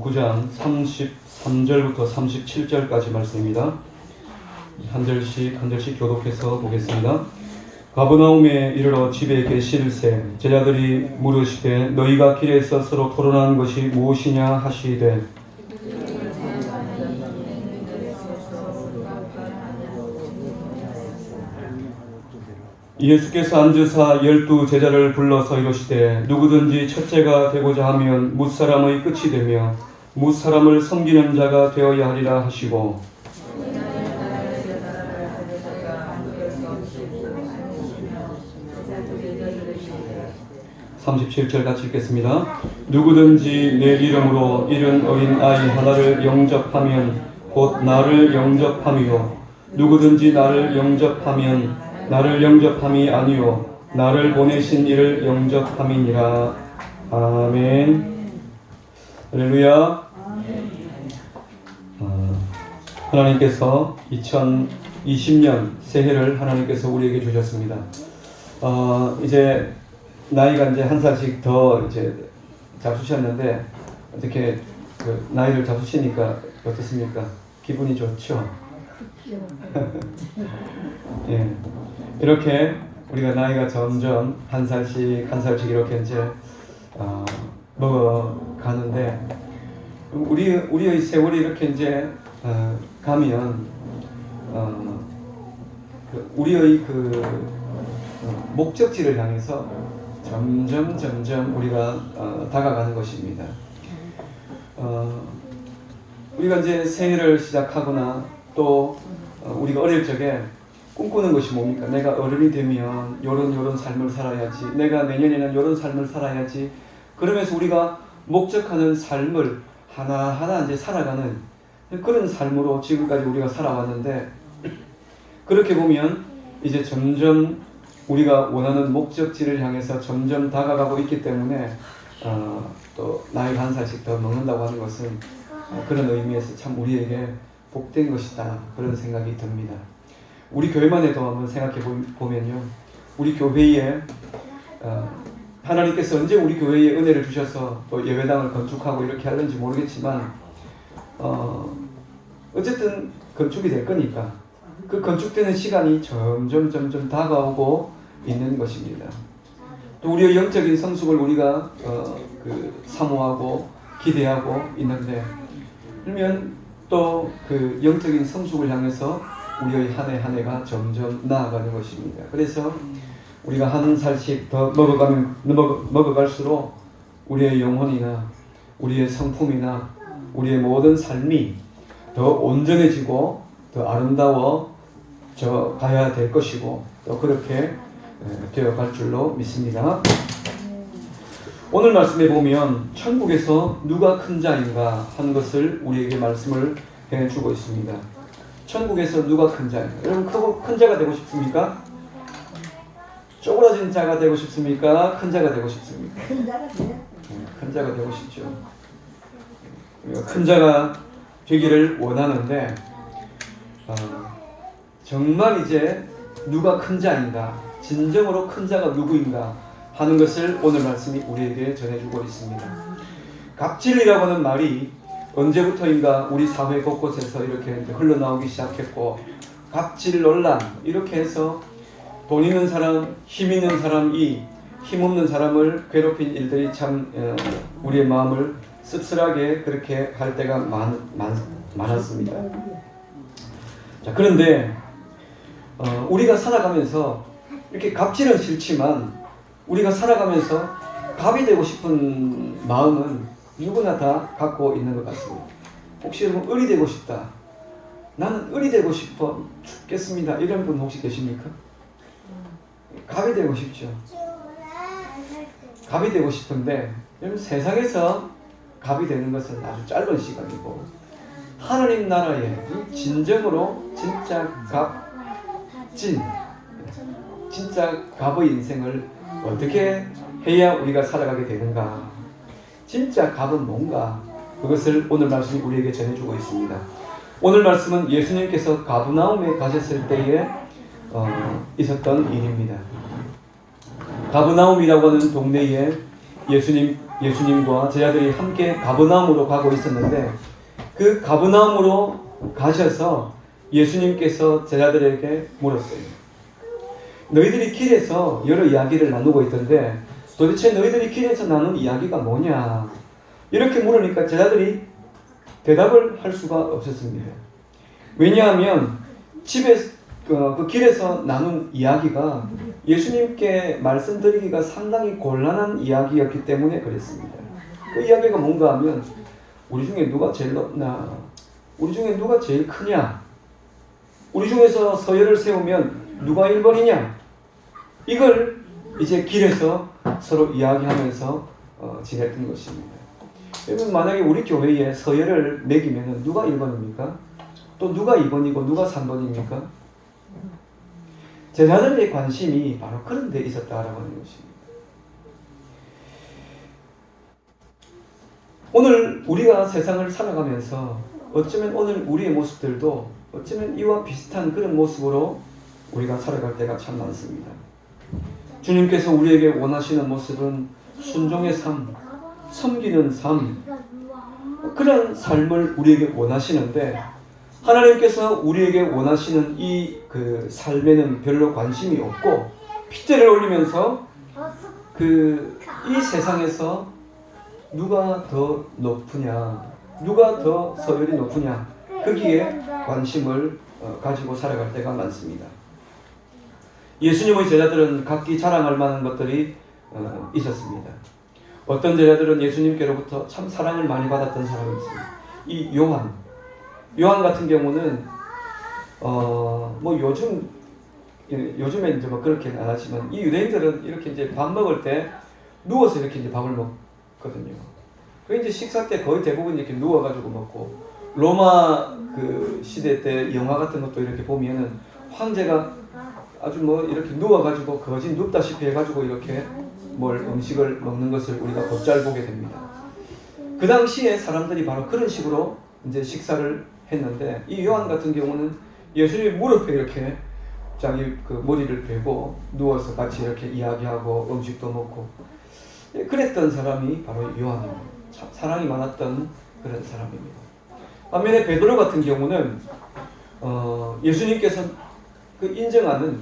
9장 33절부터 37절까지 말씀입니다. 한 절씩 교독해서 보겠습니다. 가버나움에 이르러 집에 계실새 제자들이 물으시되 너희가 길에서 서로 토론하는 것이 무엇이냐 하시되 예수께서 앉으사 12 제자를 불러서 이르시되 누구든지 첫째가 되고자 하면 뭇사람의 끝이 되며 뭇사람을 섬기는 자가 되어야 하리라 하시고 37절 같이 읽겠습니다. 누구든지 내 이름으로 이른 어린 아이 하나를 영접하면 곧 나를 영접함이요 누구든지 나를 영접하면 나를 영접함이 아니요 나를 보내신 이를 영접함이니라. 아멘. 할렐루야. 하나님께서 2020년 새해를 하나님께서 우리에게 주셨습니다. 이제 나이가 이제 한 살씩 더 이제 잡수셨는데 어떻게 그 나이를 잡수시니까 어떻습니까? 기분이 좋죠? 예. 이렇게 우리가 나이가 점점 한 살씩 이렇게 이제 먹어가는데 우리의 세월이 이렇게 이제 가면 우리의 목적지를 향해서 점점 우리가 다가가는 것입니다. 우리가 이제 생애를 시작하거나 또 우리가 어릴 적에 꿈꾸는 것이 뭡니까? 내가 어른이 되면 요런 삶을 살아야지. 내가 내년에는 요런 삶을 살아야지. 그러면서 우리가 목적하는 삶을 하나하나 이제 살아가는 그런 삶으로 지금까지 우리가 살아왔는데 그렇게 보면 이제 점점 우리가 원하는 목적지를 향해서 점점 다가가고 있기 때문에 또 나이가 한 살씩 더 먹는다고 하는 것은 그런 의미에서 참 우리에게 복된 것이다 그런 생각이 듭니다. 우리 교회만 해도 한번 생각해 보면요, 우리 교회에 하나님께서 언제 우리 교회에 은혜를 주셔서 또 예배당을 건축하고 이렇게 하는지 모르겠지만 어쨌든 건축이 될 거니까 그 건축되는 시간이 점점 다가오고 있는 것입니다. 또 우리의 영적인 성숙을 우리가 사모하고 기대하고 있는데 그러면 또 그 영적인 성숙을 향해서 우리의 한 해가 점점 나아가는 것입니다. 그래서 우리가 한 살씩 더 먹어갈수록 우리의 영혼이나 우리의 성품이나 우리의 모든 삶이 더 온전해지고 더 아름다워져 가야 될 것이고 또 그렇게 되어갈 줄로 믿습니다. 오늘 말씀에 보면 천국에서 누가 큰 자인가 하는 것을 우리에게 말씀을 해주고 있습니다. 천국에서 누가 큰 자인가? 여러분 큰 자가 되고 싶습니까? 쪼그라진 자가 되고 싶습니까? 큰 자가 되고 싶습니까? 큰 자가 되고 싶죠. 우리가 큰 자가 되기를 원하는데 정말 이제 누가 큰 자인가, 진정으로 큰 자가 누구인가 하는 것을 오늘 말씀이 우리에게 전해주고 있습니다. 갑질이라고 하는 말이 언제부터인가 우리 사회 곳곳에서 이렇게 흘러나오기 시작했고 갑질 논란 이렇게 해서 돈 있는 사람, 힘 있는 사람이 힘없는 사람을 괴롭힌 일들이 참 우리의 마음을 씁쓸하게 그렇게 할 때가 많았습니다. 자, 그런데 우리가 살아가면서 이렇게 갑질은 싫지만 우리가 살아가면서 갑이 되고 싶은 마음은 누구나 다 갖고 있는 것 같습니다. 혹시 여러분 을이 되고 싶다, 나는 을이 되고 싶어 죽겠습니다, 이런 분 혹시 계십니까? 갑이 되고 싶죠. 갑이 되고 싶은데 여러분 세상에서 갑이 되는 것은 아주 짧은 시간이고 하나님 나라에 진정으로 진짜 갑의 인생을 어떻게 해야 우리가 살아가게 되는가, 진짜 갑은 뭔가, 그것을 오늘 말씀이 우리에게 전해주고 있습니다. 오늘 말씀은 예수님께서 가버나움에 가셨을 때에 있었던 일입니다. 가버나움이라고 하는 동네에 예수님과 제자들이 함께 가버나움으로 가고 있었는데 그 가버나움으로 가셔서 예수님께서 제자들에게 물었어요. 너희들이 길에서 여러 이야기를 나누고 있던데 도대체 너희들이 길에서 나눈 이야기가 뭐냐? 이렇게 물으니까 제자들이 대답을 할 수가 없었습니다. 왜냐하면 그 길에서 나눈 이야기가 예수님께 말씀드리기가 상당히 곤란한 이야기였기 때문에 그랬습니다. 그 이야기가 뭔가 하면 우리 중에 누가 제일 높나? 우리 중에 누가 제일 크냐? 우리 중에서 서열을 세우면 누가 1번이냐? 이걸 이제 길에서 서로 이야기하면서 지냈던 것입니다. 여러분, 만약에 우리 교회에 서열을 매기면 누가 1번입니까? 또 누가 2번이고 누가 3번입니까? 제자들의 관심이 바로 그런 데 있었다라고 하는 것입니다. 오늘 우리가 세상을 살아가면서 어쩌면 오늘 우리의 모습들도 어쩌면 이와 비슷한 그런 모습으로 우리가 살아갈 때가 참 많습니다. 주님께서 우리에게 원하시는 모습은 순종의 삶, 섬기는 삶, 그런 삶을 우리에게 원하시는데 하나님께서 우리에게 원하시는 이 그 삶에는 별로 관심이 없고 핏대를 올리면서 이 세상에서 누가 더 높으냐, 누가 더 서열이 높으냐, 거기에 관심을 가지고 살아갈 때가 많습니다. 예수님의 제자들은 각기 자랑할 만한 것들이 있었습니다. 어떤 제자들은 예수님께로부터 참 사랑을 많이 받았던 사람이 있습니다. 이 요한 같은 경우는 뭐 요즘에 이제 뭐 그렇게는 안 하지만 이 유대인들은 이렇게 이제 밥 먹을 때 누워서 이렇게 이제 밥을 먹거든요. 그 이제 식사 때 거의 대부분 이렇게 누워가지고 먹고, 로마 그 시대 때 영화 같은 것도 이렇게 보면은 황제가 아주 뭐 이렇게 누워가지고 거진 눕다시피 해가지고 이렇게 음식을 먹는 것을 우리가 곧잘 보게 됩니다. 그 당시에 사람들이 바로 그런 식으로 이제 식사를 했는데, 이 요한 같은 경우는 예수님 무릎에 이렇게 자기 그 머리를 베고 누워서 같이 이렇게 이야기하고 음식도 먹고 그랬던 사람이 바로 요한입니다. 참 사랑이 많았던 그런 사람입니다. 반면에 베드로 같은 경우는 예수님께서 그 인정하는,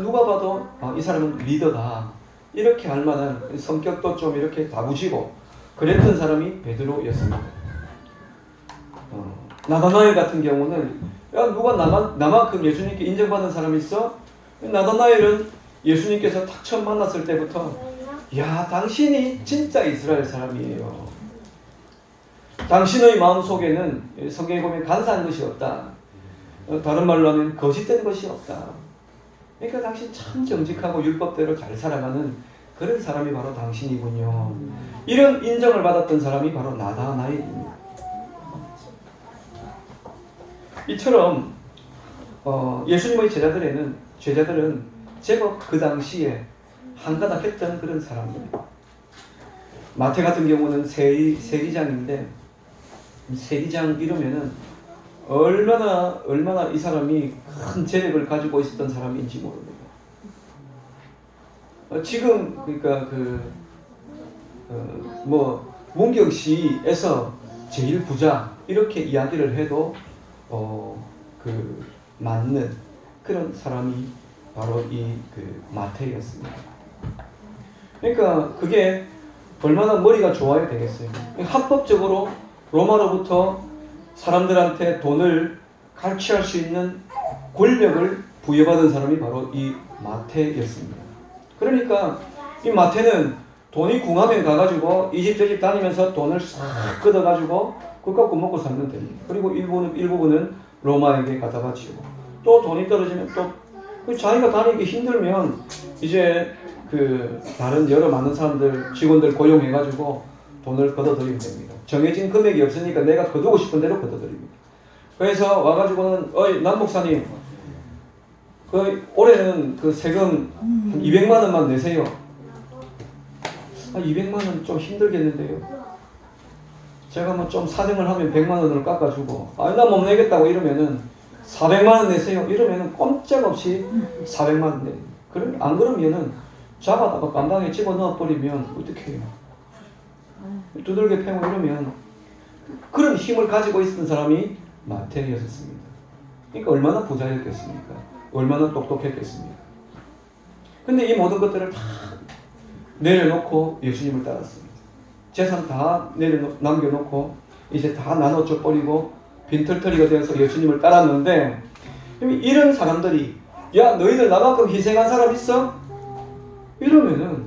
누가 봐도 이 사람은 리더다 이렇게 할 만한 성격도 좀 이렇게 다부지고 그랬던 사람이 베드로였습니다. 나다나엘 같은 경우는 누가 나만큼 예수님께 인정받는 사람이 있어? 나다나엘은 예수님께서 딱 처음 만났을 때부터 당신이 진짜 이스라엘 사람이에요. 당신의 마음속에는 성경에 보면 간사한 것이 없다. 다른 말로 하면 거짓된 것이 없다. 그러니까 당신 참 정직하고 율법대로 잘 살아가는 그런 사람이 바로 당신이군요. 이런 인정을 받았던 사람이 바로 나다나엘입니다. 이처럼 예수님의 제자들은 제법 그 당시에 한가닥했던 그런 사람들입니다. 마태 같은 경우는 세리장인데, 세리장 이러면은 얼마나 이 사람이 큰 재력을 가지고 있었던 사람인지 모릅니다. 지금 그러니까 문경시에서 제일 부자 이렇게 이야기를 해도 맞는 그런 사람이 바로 이 마태였습니다. 그러니까 그게 얼마나 머리가 좋아야 되겠어요. 합법적으로 로마로부터 사람들한테 돈을 갈취할 수 있는 권력을 부여받은 사람이 바로 이 마태였습니다. 그러니까 이 마태는 돈이 궁하면 가가지고 이 집 저 집 다니면서 돈을 싹 걷어가지고 그거 갖고 먹고 살면 됩니다. 그리고 일부분은 로마에게 갖다 바치고, 또 돈이 떨어지면 또 자기가 다니기 힘들면 이제 다른 여러 많은 사람들, 직원들 고용해가지고 돈을 걷어들이면 됩니다. 정해진 금액이 없으니까 내가 거두고 싶은 대로 걷어들입니다. 그래서 와가지고는 남 목사님 올해는 세금 한 200만 원만 내세요. 200만 원 좀 힘들겠는데요. 제가 뭐 좀 사정을 하면 100만 원을 깎아주고, 나 못 내겠다고 이러면은 400만 원 내세요. 이러면은 꼼짝없이 400만 원 내요. 안 그러면은 잡아다가 깜방에 집어넣어 버리면 어떻게 해요? 두들겨 패고 이러면 그런 힘을 가지고 있었던 사람이 마태였습니다. 그러니까 얼마나 부자였겠습니까? 얼마나 똑똑했겠습니까? 근데 이 모든 것들을 다 내려놓고 예수님을 따랐습니다. 재산 다 남겨놓고 이제 다 나눠줘 버리고 빈털터리가 되어서 예수님을 따랐는데, 이런 사람들이 야 너희들 나만큼 희생한 사람 있어? 이러면은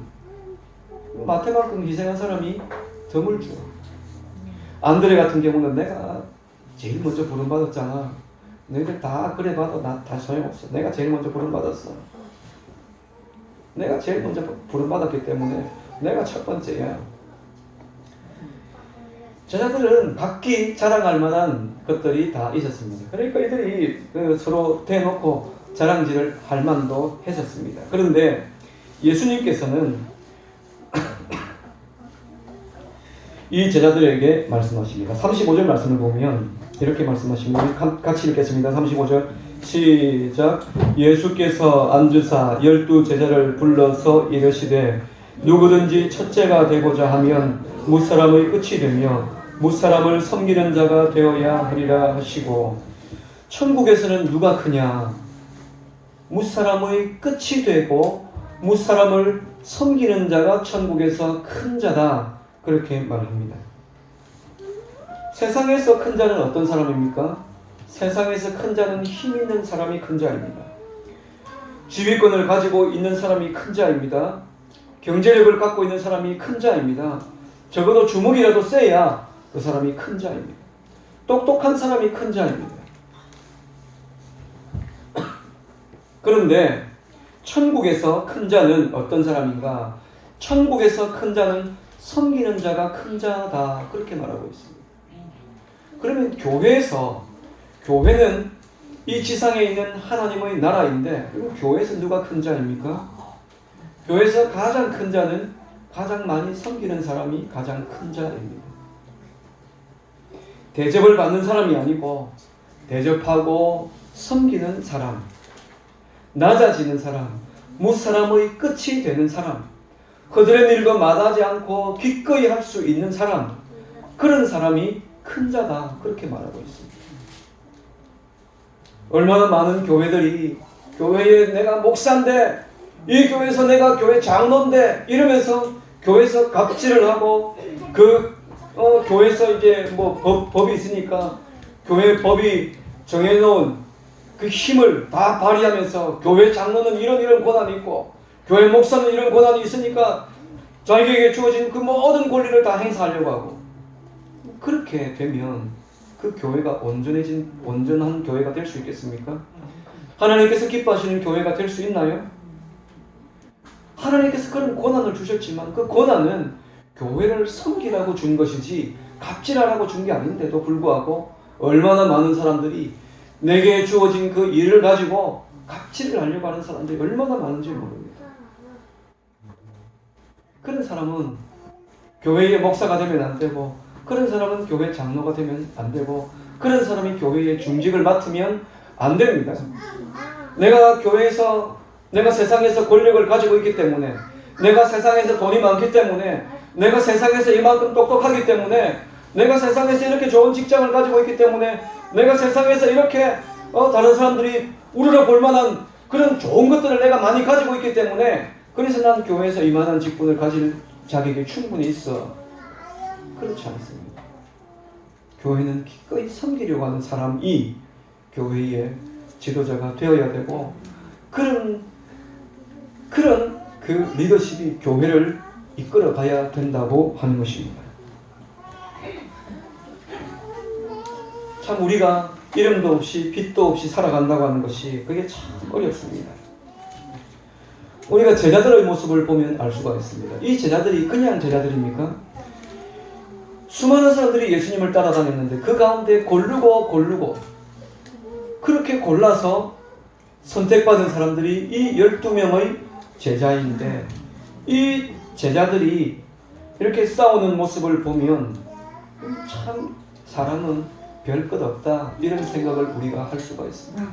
마태만큼 희생한 사람이 드물죠. 안드레 같은 경우는 내가 제일 먼저 부름받았잖아. 너희들 다 그래 봐도 나 다 소용없어. 내가 제일 먼저 부름받았어. 내가 제일 먼저 부름받았기 때문에 내가 첫 번째야. 제자들은 각기 자랑할 만한 것들이 다 있었습니다. 그러니까 이들이 서로 대놓고 자랑질을 할 만도 했었습니다. 그런데 예수님께서는 이 제자들에게 말씀하십니다. 35절 말씀을 보면 이렇게 말씀하십니다. 같이 읽겠습니다. 35절 시작. 예수께서 앉으사 12제자를 불러서 이르시되 누구든지 첫째가 되고자 하면 무사람의 끝이 되며 무사람을 섬기는 자가 되어야 하리라 하시고, 천국에서는 누가 크냐? 무사람의 끝이 되고 무사람을 섬기는 자가 천국에서 큰 자다. 그렇게 말합니다. 세상에서 큰 자는 어떤 사람입니까? 세상에서 큰 자는 힘 있는 사람이 큰 자입니다. 지휘권을 가지고 있는 사람이 큰 자입니다. 경제력을 갖고 있는 사람이 큰 자입니다. 적어도 주먹이라도 세야 그 사람이 큰 자입니다. 똑똑한 사람이 큰 자입니다. 그런데 천국에서 큰 자는 어떤 사람인가? 천국에서 큰 자는 섬기는 자가 큰 자다. 그렇게 말하고 있습니다. 그러면 교회는 이 지상에 있는 하나님의 나라인데, 그리고 교회에서 누가 큰 자입니까? 교회에서 가장 큰 자는 가장 많이 섬기는 사람이 가장 큰 자입니다. 대접을 받는 사람이 아니고 대접하고 섬기는 사람, 낮아지는 사람, 무사람의 끝이 되는 사람, 그들의 일과 마다하지 않고 기꺼이 할 수 있는 사람, 그런 사람이 큰 자다. 그렇게 말하고 있습니다. 얼마나 많은 교회들이 교회에 내가 목사인데, 이 교회에서 내가 교회 장로인데 이러면서 교회에서 갑질을 하고 교회에서 이제 법이 있으니까 교회 법이 정해놓은 그 힘을 다 발휘하면서 교회 장로는 이런 권한이 있고 교회 목사는 이런 권한이 있으니까 자기에게 주어진 그 모든 권리를 다 행사하려고 하고, 그렇게 되면 그 교회가 온전한 교회가 될 수 있겠습니까? 하나님께서 기뻐하시는 교회가 될 수 있나요? 하나님께서 그런 권한을 주셨지만 그 권한은 교회를 섬기라고 준 것이지 갑질하라고 준 게 아닌데도 불구하고 얼마나 많은 사람들이 내게 주어진 그 일을 가지고 갑질을 하려고 하는 사람들이 얼마나 많은지 모릅니다. 그런 사람은 교회의 목사가 되면 안 되고, 그런 사람은 교회 장로가 되면 안 되고, 그런 사람이 교회의 중직을 맡으면 안 됩니다. 내가 세상에서 권력을 가지고 있기 때문에, 내가 세상에서 돈이 많기 때문에, 내가 세상에서 이만큼 똑똑하기 때문에, 내가 세상에서 이렇게 좋은 직장을 가지고 있기 때문에, 내가 세상에서 이렇게 다른 사람들이 우러러 볼 만한 그런 좋은 것들을 내가 많이 가지고 있기 때문에, 그래서 난 교회에서 이만한 직분을 가질 자격이 충분히 있어. 그렇지 않습니다. 교회는 기꺼이 섬기려고 하는 사람이 교회의 지도자가 되어야 되고, 그런 그 리더십이 교회를 이끌어 가야 된다고 하는 것입니다. 참 우리가 이름도 없이 빛도 없이 살아간다고 하는 것이 그게 참 어렵습니다. 우리가 제자들의 모습을 보면 알 수가 있습니다. 이 제자들이 그냥 제자들입니까? 수많은 사람들이 예수님을 따라다녔는데 그 가운데 고르고 그렇게 골라서 선택받은 사람들이 이 12명의 제자인데, 이 제자들이 이렇게 싸우는 모습을 보면 참 사람은 별 것 없다, 이런 생각을 우리가 할 수가 있습니다.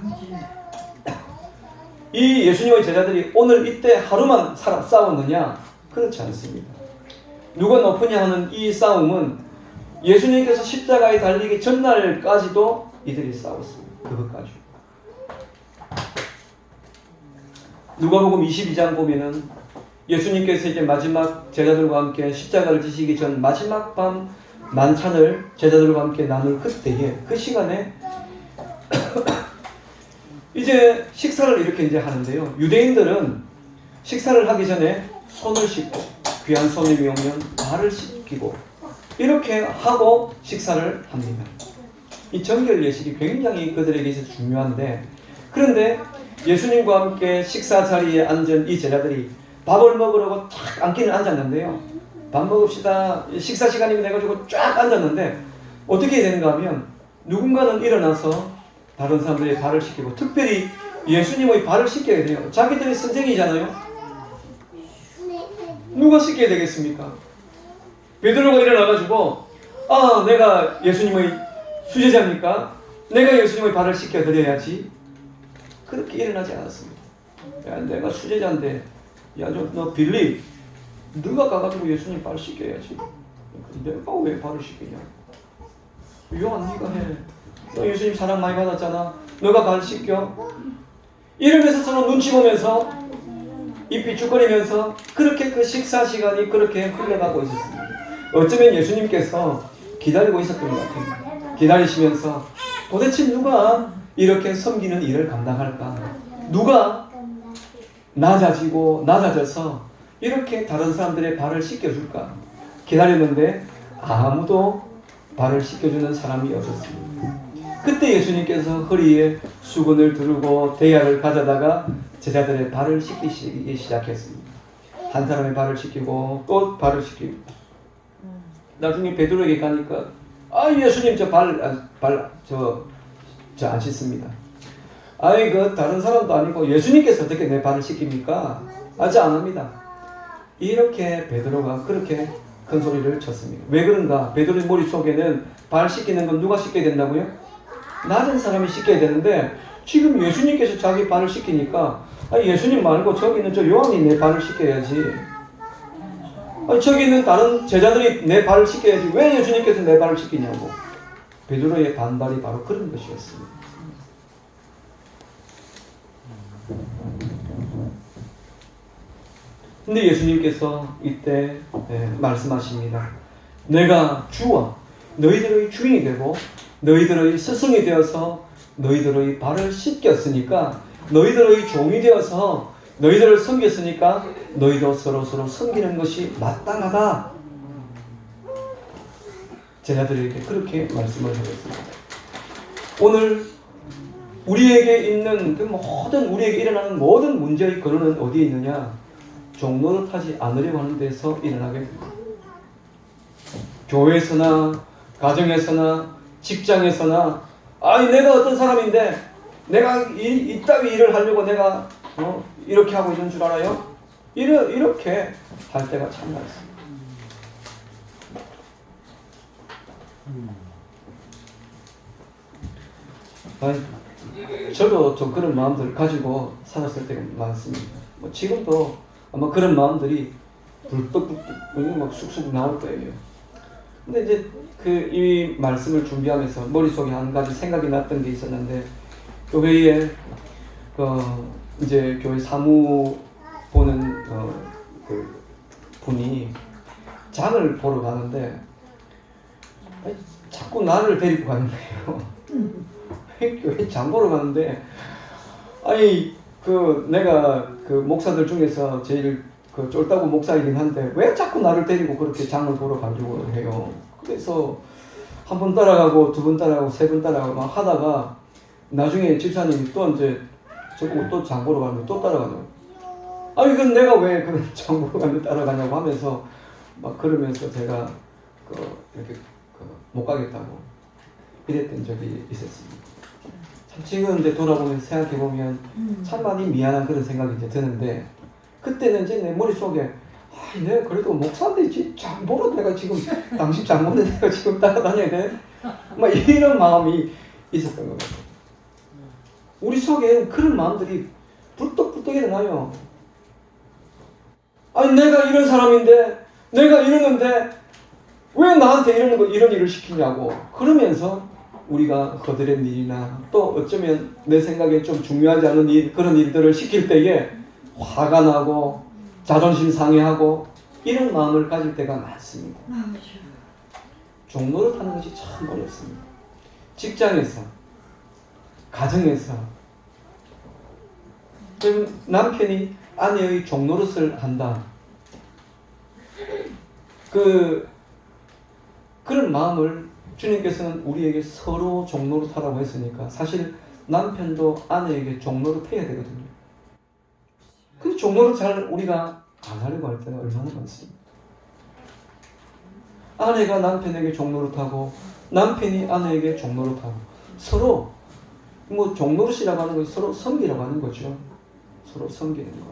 이 예수님의 제자들이 오늘 이때 하루만 싸웠느냐? 그렇지 않습니다. 누가 높으냐 하는 이 싸움은 예수님께서 십자가에 달리기 전날까지도 이들이 싸웠습니다. 그것 가지고. 누가복음 22장 보면은 예수님께서 이제 마지막 제자들과 함께 십자가를 지시기 전 마지막 밤 만찬을 제자들과 함께 나눌 그때에 그 시간에 이제 식사를 이렇게 이제 하는데요. 유대인들은 식사를 하기 전에 손을 씻고 귀한 손님이 오면 발을 씻기고 이렇게 하고 식사를 합니다. 이 정결 예식이 굉장히 그들에게 있어서 중요한데, 그런데 예수님과 함께 식사 자리에 앉은 이 제자들이 밥을 먹으려고 탁 앉기는 앉았는데요. 밥 먹읍시다. 식사 시간이 돼가지고 쫙 앉았는데 어떻게 되는가 하면 누군가는 일어나서 다른 사람들의 발을 씻기고, 특별히 예수님의 발을 씻겨야 돼요. 자기들이 선생이잖아요. 누가 씻겨야 되겠습니까? 베드로가 일어나가지고 내가 예수님의 수제자입니까? 내가 예수님의 발을 씻겨드려야지. 그렇게 일어나지 않았습니다. 야, 내가 수제자인데, 야, 너 빌리, 너가 가가지고 예수님 발 씻겨야지. 내가 왜 발을 씻기냐? 요한, 네가 해. 너 예수님 사랑 많이 받았잖아. 너가 발 씻겨. 이러면서 서로 눈치 보면서 입 비축거리면서 그렇게 그 식사 시간이 그렇게 흘러가고 있었습니다. 어쩌면 예수님께서 기다리고 있었던 것 같아요. 기다리시면서 도대체 누가 이렇게 섬기는 일을 감당할까? 누가 낮아져서 이렇게 다른 사람들의 발을 씻겨줄까? 기다렸는데 아무도 발을 씻겨주는 사람이 없었습니다. 그때 예수님께서 허리에 수건을 두르고 대야를 가져다가 제자들의 발을 씻기시기 시작했습니다. 한 사람의 발을 씻기고 또 발을 씻기고, 나중에 베드로에게 가니까 예수님 저 안 씻습니다. 그 다른 사람도 아니고 예수님께서 어떻게 내 발을 씻깁니까? 아직 안 합니다. 이렇게 베드로가 그렇게 큰 소리를 쳤습니다. 왜 그런가? 베드로의 머릿속에는 발 씻기는 건 누가 씻겨야 된다고요? 낮은 사람이 씻겨야 되는데 지금 예수님께서 자기 발을 씻기니까 예수님 말고 저기 있는 저 요한이 내 발을 씻겨야지. 저기 있는 다른 제자들이 내 발을 씻겨야지. 왜 예수님께서 내 발을 씻기냐고. 베드로의 반발이 바로 그런 것이었습니다. 근데 예수님께서 이때 말씀하십니다. 내가 주와 너희들의 주인이 되고 너희들의 스승이 되어서 너희들의 발을 씻겼으니까, 너희들의 종이 되어서 너희들을 섬겼으니까 너희도 서로서로 섬기는 것이 마땅하다. 제자들에게 그렇게 말씀을 하셨습니다. 오늘 우리에게 있는 우리에게 일어나는 모든 문제의 근원은 어디에 있느냐? 종노릇하지 않으려고 하는 데서 일어나게 됩니다. 교회에서나 가정에서나 직장에서나 내가 어떤 사람인데 내가 이따위 일을 하려고 내가 이렇게 하고 있는 줄 알아요? 이렇게 할 때가 참 많습니다. 저도 좀 그런 마음들을 가지고 살았을 때가 많습니다. 지금도 아마 그런 마음들이 불떡불떡 막 쑥쑥 나올 거예요. 근데 이제 이 말씀을 준비하면서 머릿속에 한 가지 생각이 났던 게 있었는데, 교회에 이제 교회 사무 보는 그 분이 장을 보러 가는데 자꾸 나를 데리고 가는 거예요. 교회 장 보러 가는데 내가 목사들 중에서 제일 쫄다구 목사이긴 한데 왜 자꾸 나를 데리고 그렇게 장을 보러 가려고 해요. 그래서 한 번 따라가고 두 번 따라가고 세 번 따라가고 막 하다가 나중에 집사님이 또 이제 저보고 또 장 보러 가는데 또 따라가냐고. 이건 내가 왜 그런 장 보러 가는데 따라가냐고 하면서 막 그러면서 제가 이렇게 못 가겠다고 이랬던 적이 있었습니다. 참 지금 이제 돌아보면서 생각해보면 참 많이 미안한 그런 생각이 이제 드는데, 그때는 이제 내 머릿속에 내가 그래도 목사인데 장 보러 내가 지금 당신 장 보러 내가 지금 따라다녀야 돼? 막 이런 마음이 있었던 것 같아요. 우리 속에 그런 마음들이 불떡불떡 일어나요. 내가 이런 사람인데 내가 이러는데 왜 나한테 이런 일을 시키냐고. 그러면서 우리가 거드렛 일이나 또 어쩌면 내 생각에 좀 중요하지 않은 일, 그런 일들을 시킬 때에 화가 나고 자존심 상해하고 이런 마음을 가질 때가 많습니다. 종노릇하는 것이 참 어렵습니다. 직장에서, 가정에서 남편이 아내의 종노릇을 한다. 그런 마음을 주님께서는 우리에게 서로 종노릇하라고 했으니까 사실 남편도 아내에게 종노릇해야 되거든요. 그 종노릇 잘 우리가 안 하려고 할 때가 얼마나 많습니다. 아내가 남편에게 종노릇하고 남편이 아내에게 종노릇하고 서로 종노릇이라고 하는 것이 서로 섬기라고 하는 거죠. 서로 섬기는 거.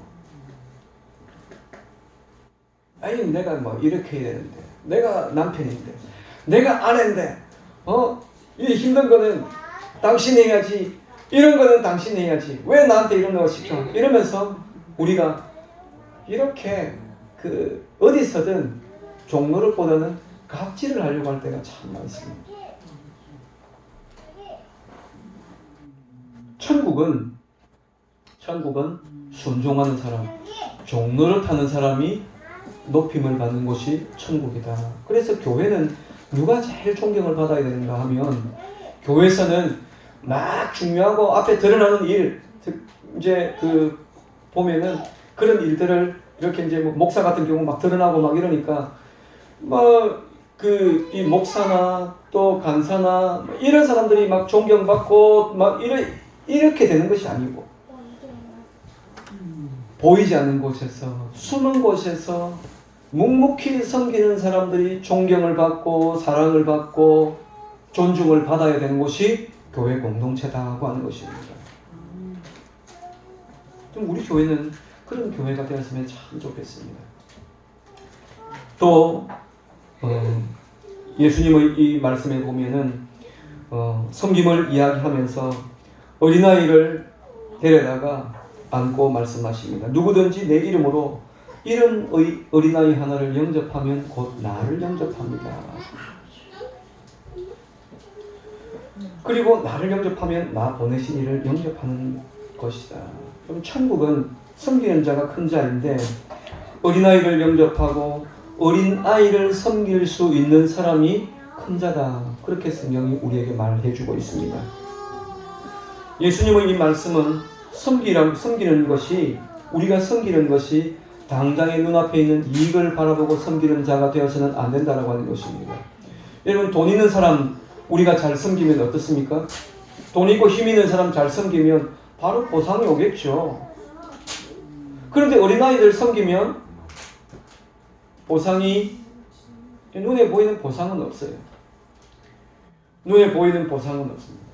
아니 내가 이렇게 해야 되는데, 내가 남편인데, 내가 아내인데, 이 힘든 거는 당신이 해야지, 이런 거는 당신이 해야지, 왜 나한테 이런 거 시켜? 이러면서 우리가 이렇게 어디서든 종노릇보다는 갑질을 하려고 할 때가 참 많습니다. 천국은 순종하는 사람, 종노릇하는 사람이 높임을 받는 곳이 천국이다. 그래서 교회는 누가 제일 존경을 받아야 되는가 하면, 교회에서는 막 중요하고 앞에 드러나는 일, 이제 보면은 그런 일들을 이렇게 이제 목사 같은 경우 막 드러나고 막 이러니까 이 목사나 또 간사나 이런 사람들이 막 존경받고 막 이렇게 되는 것이 아니고, 보이지 않는 곳에서, 숨은 곳에서 묵묵히 섬기는 사람들이 존경을 받고 사랑을 받고 존중을 받아야 되는 곳이 교회 공동체다고 하는 것입니다. 좀 우리 교회는 그런 교회가 되었으면 참 좋겠습니다. 또 예수님의 이 말씀에 보면은 섬김을 이야기하면서 어린아이를 데려다가 안고 말씀하십니다. 누구든지 내 이름으로 이런 어린아이 하나를 영접하면 곧 나를 영접합니다. 그리고 나를 영접하면 나 보내신 이를 영접하는 것이다. 그럼 천국은 섬기는 자가 큰 자인데, 어린아이를 영접하고 어린아이를 섬길 수 있는 사람이 큰 자다. 그렇게 성경이 우리에게 말해주고 있습니다. 예수님의 이 말씀은 섬기는 것이, 우리가 섬기는 것이 당장의 눈앞에 있는 이익을 바라보고 섬기는 자가 되어서는 안 된다라고 하는 것입니다. 여러분, 돈 있는 사람 우리가 잘 섬기면 어떻습니까? 돈 있고 힘 있는 사람 잘 섬기면 바로 보상이 오겠죠. 그런데 어린아이들 섬기면 보상이, 눈에 보이는 보상은 없어요. 눈에 보이는 보상은 없습니다.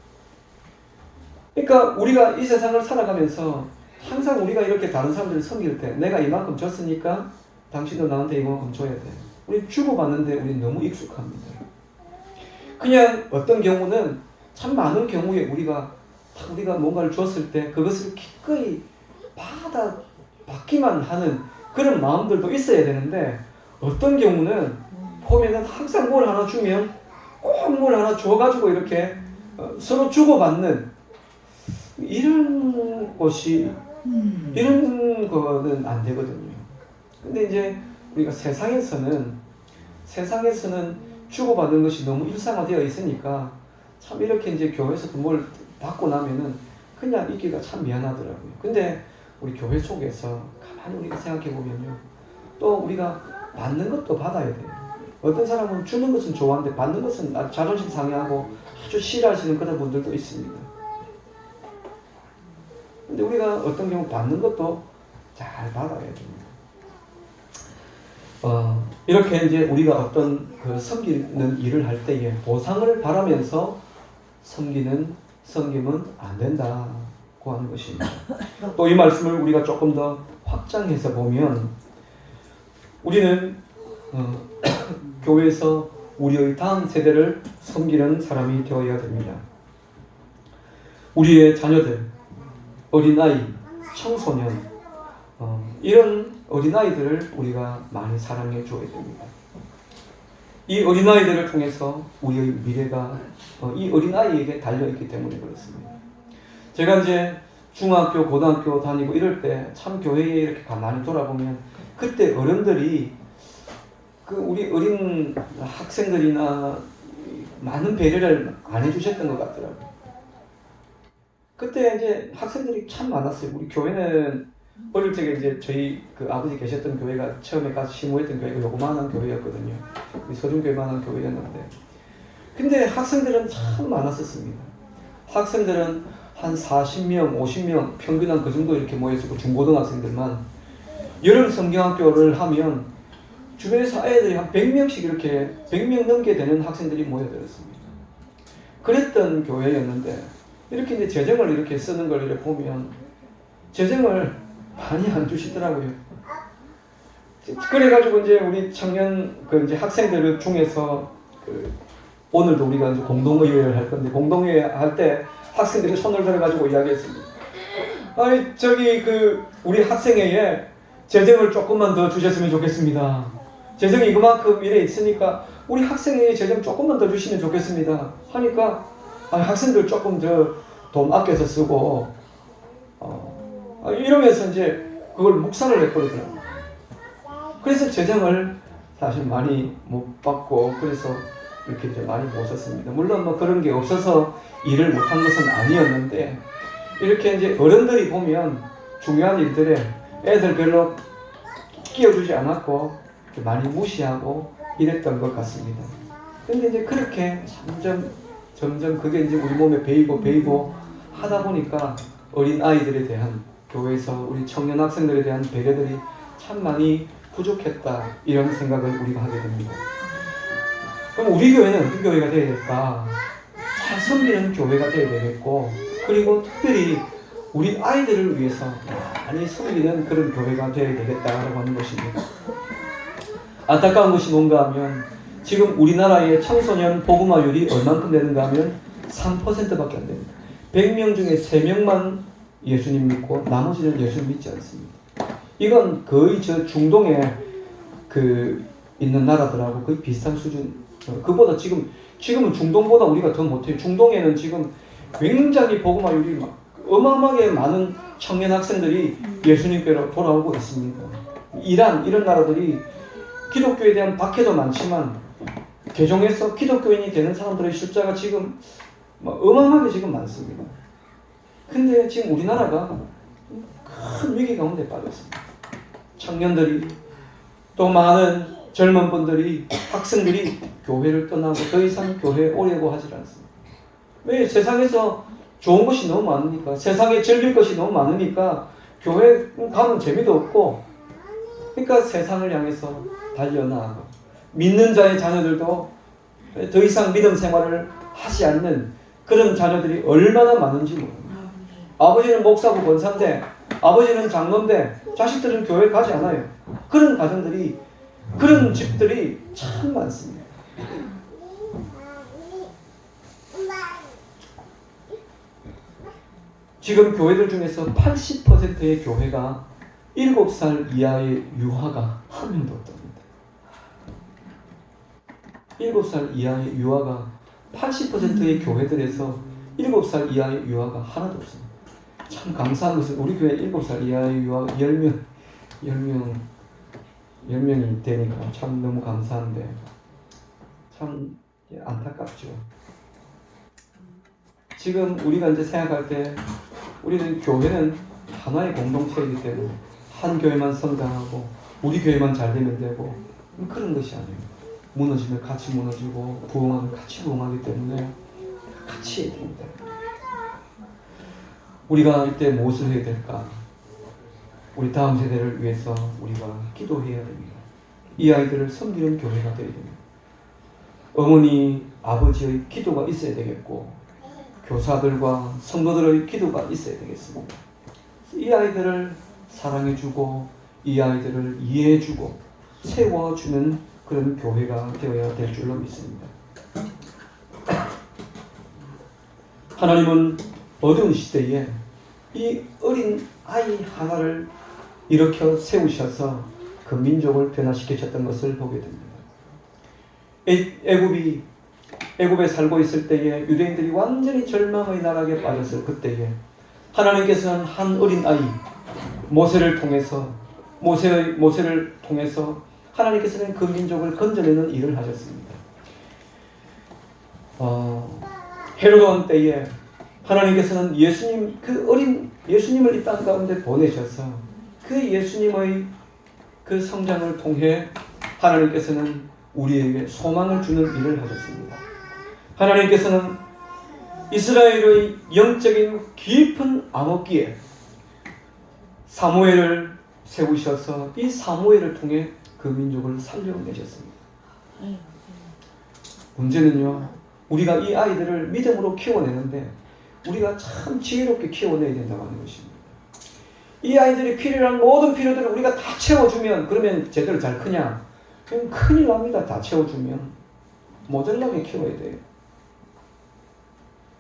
그러니까 우리가 이 세상을 살아가면서 항상 우리가 이렇게 다른 사람들을 섬길 때, 내가 이만큼 줬으니까 당신도 나한테 이만큼 줘야 돼. 우리 주고받는데 우리 너무 익숙합니다. 그냥 어떤 경우는, 참 많은 경우에 우리가 뭔가를 줬을 때 그것을 기꺼이 받기만 하는 그런 마음들도 있어야 되는데, 어떤 경우는 보면은 항상 뭘 하나 주면 꼭 뭘 하나 줘가지고 이렇게 서로 주고받는 이런 것이, 이런 거는 안 되거든요. 근데 이제 우리가 세상에서는 주고받는 것이 너무 일상화되어 있으니까 참 이렇게 이제 교회에서도 뭘 받고 나면은 그냥 있기가 참 미안하더라고요. 근데 우리 교회 속에서 가만히 우리가 생각해 보면요, 또 우리가 받는 것도 받아야 돼요. 어떤 사람은 주는 것은 좋아하는데 받는 것은 자존심 상해하고 아주 싫어하시는 그런 분들도 있습니다. 근데 우리가 어떤 경우 받는 것도 잘 받아야 됩니다. 이렇게 이제 우리가 어떤 섬기는 일을 할 때에 보상을 바라면서 섬김은 안 된다고 하는 것입니다. 또 이 말씀을 우리가 조금 더 확장해서 보면, 우리는 교회에서 우리의 다음 세대를 섬기는 사람이 되어야 됩니다. 우리의 자녀들, 어린아이, 청소년, 이런 어린아이들을 우리가 많이 사랑해 줘야 됩니다. 이 어린아이들을 통해서 우리의 미래가 이 어린아이에게 달려있기 때문에 그렇습니다. 제가 이제 중학교, 고등학교 다니고 이럴 때 참 교회에 이렇게 가만히 돌아보면 그때 어른들이 그 우리 어린 학생들이나 많은 배려를 안 해주셨던 것 같더라고요. 그때 이제 학생들이 참 많았어요. 우리 교회는 어릴 적에 이제 저희 그 아버지 계셨던 교회가 처음에 가서 심호했던 교회가 요거만한 교회였거든요. 우리 서중교회만한 교회였는데, 근데 학생들은 참 많았었습니다. 학생들은 한 40명, 50명 평균 한 그 정도 이렇게 모였었고, 중고등학생들만. 여름 성경학교를 하면 주변에서 애들이 한 100명씩 이렇게 100명 넘게 되는 학생들이 모여들었습니다. 그랬던 교회였는데 이렇게 이제 재정을 이렇게 쓰는 걸 이렇게 보면 재정을 많이 안 주시더라고요. 그래가지고 이제 우리 청년 그 이제 학생들 중에서 오늘도 우리가 이제 공동의회를 할 건데, 공동의회 할 때 학생들이 손을 들어가지고 이야기했습니다. 아니 저기 우리 학생회에 재정을 조금만 더 주셨으면 좋겠습니다. 재정이 이만큼 이래 있으니까 우리 학생회에 재정 조금만 더 주시면 좋겠습니다. 하니까 학생들 조금 더 돈 아껴서 쓰고 이러면서 이제 그걸 묵살을 해버리더라고요. 그래서 재정을 사실 많이 못 받고, 그래서 이렇게 이제 많이 못 썼습니다. 물론 뭐 그런 게 없어서 일을 못한 것은 아니었는데, 이렇게 이제 어른들이 보면 중요한 일들에 애들 별로 끼워주지 않았고 많이 무시하고 이랬던 것 같습니다. 근데 이제 그렇게 점점 그게 이제 우리 몸에 배이고 하다 보니까 어린 아이들에 대한, 교회에서 우리 청년 학생들에 대한 배려들이 참 많이 부족했다, 이런 생각을 우리가 하게 됩니다. 그럼 우리 교회는 어떤 교회가 되어야 될까? 잘 섬기는 교회가 되어야 되겠고, 그리고 특별히 우리 아이들을 위해서 많이 섬기는 그런 교회가 되어야 되겠다라고 하는 것입니다. 안타까운 것이 뭔가 하면 지금 우리나라의 청소년 복음화율이 얼만큼 되는가 하면 3%밖에 안 됩니다. 100명 중에 3명만 예수님 믿고 나머지는 예수님 믿지 않습니다. 이건 거의 저 중동에 있는 나라들하고 거의 비슷한 수준. 그보다 지금은 중동보다 우리가 더 못해요. 중동에는 지금 굉장히 복음화율이 막 어마어마하게 많은 청년 학생들이 예수님께로 돌아오고 있습니다. 이란 이런 나라들이 기독교에 대한 박해도 많지만 개종해서 기독교인이 되는 사람들의 숫자가 지금 어마어마하게 지금 많습니다. 근데 지금 우리나라가 큰 위기 가운데 빠졌습니다. 청년들이 또 많은 젊은 분들이, 학생들이 교회를 떠나고 더 이상 교회에 오려고 하지 않습니다. 왜? 세상에서 좋은 것이 너무 많으니까, 세상에 즐길 것이 너무 많으니까 교회 가면 재미도 없고, 그러니까 세상을 향해서 달려나가고, 믿는 자의 자녀들도 더 이상 믿음 생활을 하지 않는 그런 자녀들이 얼마나 많은지 모릅니다. 아버지는 목사고 권사인데, 아버지는 장로인데 자식들은 교회 가지 않아요. 그런 가정들이, 그런 집들이 참 많습니다. 지금 교회들 중에서 80%의 교회가 7살 이하의 유아가 한 명도 없답니다. 7살 이하의 유아가 80%의 교회들에서 7살 이하의 유아가 하나도 없습니다. 참 감사한 것은 우리 교회 7살 이하의 유아 10명이 되니까 참 너무 감사한데 참 안타깝죠. 지금 우리가 이제 생각할 때 우리는 교회는 하나의 공동체이기 때문에 한 교회만 성장하고 우리 교회만 잘 되면 되고 그런 것이 아니에요. 무너지면 같이 무너지고 부흥하면 같이 부흥하기 때문에 같이 해야 됩니다. 우리가 이때 무엇을 해야 될까? 우리 다음 세대를 위해서 우리가 기도해야 됩니다. 이 아이들을 섬기는 교회가 되어야 됩니다. 어머니, 아버지의 기도가 있어야 되겠고 교사들과 성도들의 기도가 있어야 되겠습니다. 이 아이들을 사랑해주고 이 아이들을 이해해주고 세워주는 그런 교회가 되어야 될 줄로 믿습니다. 하나님은 어두운 시대에 이 어린 아이 하나를 일으켜 세우셔서 그 민족을 변화시키셨던 것을 보게 됩니다. 애굽에 살고 있을 때에 유대인들이 완전히 절망의 나락에 빠졌을 그때에 하나님께서는 한 어린 아이 모세를 통해서 하나님께서는 그 민족을 건져내는 일을 하셨습니다. 헤로드 왕 때에 하나님께서는 그 어린 예수님을 이 땅 가운데 보내셔서 그 예수님의 그 성장을 통해 하나님께서는 우리에게 소망을 주는 일을 하셨습니다. 하나님께서는 이스라엘의 영적인 깊은 암흑기에 사무엘을 세우셔서 이 사무엘을 통해 그 민족을 살려내셨습니다. 문제는요, 우리가 이 아이들을 믿음으로 키워내는데 우리가 참 지혜롭게 키워내야 된다고 하는 것입니다. 이 아이들이 필요한 모든 필요들을 우리가 다 채워주면 그러면 제대로 잘 크냐? 그럼 큰일 납니다. 다 채워주면. 모델하게 키워야 돼요.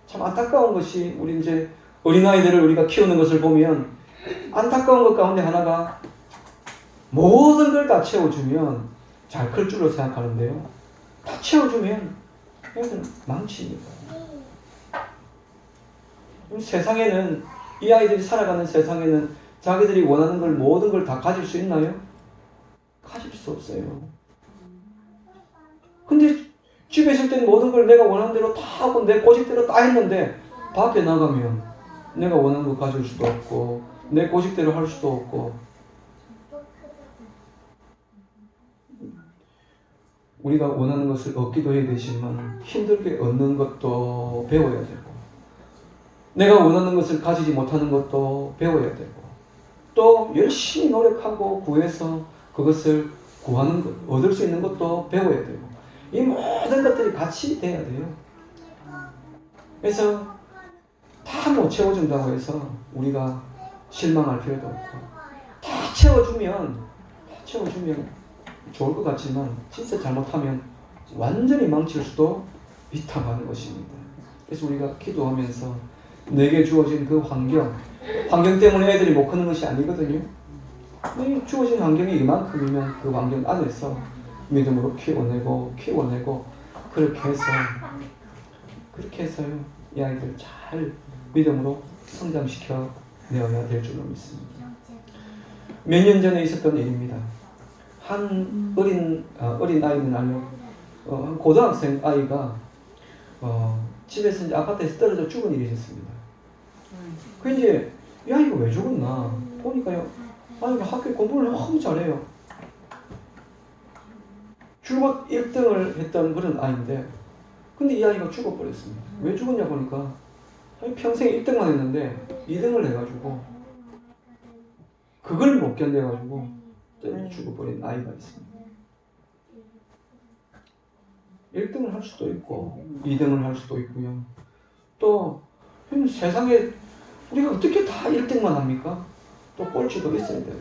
참 안타까운 것이 우리 이제 어린아이들을 우리가 키우는 것을 보면 안타까운 것 가운데 하나가 모든 걸 다 채워주면 잘 클 줄로 생각하는데요. 다 채워주면 얘들은 망칩니다. 세상에는 이 아이들이 살아가는 세상에는 자기들이 원하는 걸 모든 걸 다 가질 수 있나요? 가질 수 없어요. 근데 집에 있을 때는 모든 걸 내가 원하는 대로 다 하고 내 고집대로 다 했는데 밖에 나가면 내가 원하는 거 가질 수도 없고 내 고집대로 할 수도 없고 우리가 원하는 것을 얻기도 해야 되지만 힘들게 얻는 것도 배워야 되고 내가 원하는 것을 가지지 못하는 것도 배워야 되고 또 열심히 노력하고 구해서 그것을 얻을 수 있는 것도 배워야 되고 이 모든 것들이 같이 돼야 돼요. 그래서 다 못 채워준다고 해서 우리가 실망할 필요도 없고 다 채워주면 좋을 것 같지만 진짜 잘못하면 완전히 망칠 수도 있다고 하는 것입니다. 그래서 우리가 기도하면서 내게 주어진 그 환경 때문에 애들이 못 크는 것이 아니거든요. 주어진 환경이 이만큼이면 그 환경 안에서 믿음으로 키워내고 그렇게 해서요 이 아이들 잘 믿음으로 성장시켜 내어야 될 줄로 믿습니다. 몇 년 전에 있었던 일입니다. 한 어린 아이는 아니요 한 고등학생 아이가 집에서 이제 아파트에서 떨어져 죽은 일이 있었습니다. 그 이제 이 아이가 왜 죽었나 보니까요 아이가 학교에 공부를 너무 잘해요. 줄곧 1등을 했던 그런 아이인데 근데 이 아이가 죽어버렸습니다. 왜 죽었냐 보니까 평생 1등만 했는데 2등을 해가지고 그걸 못 견뎌가지고 죽어버린 아이가 있습니다. 1등을 할 수도 있고 2등을 할 수도 있고요. 또 세상에 우리가 어떻게 다 1등만 합니까? 또 꼴찌도 있어야 되고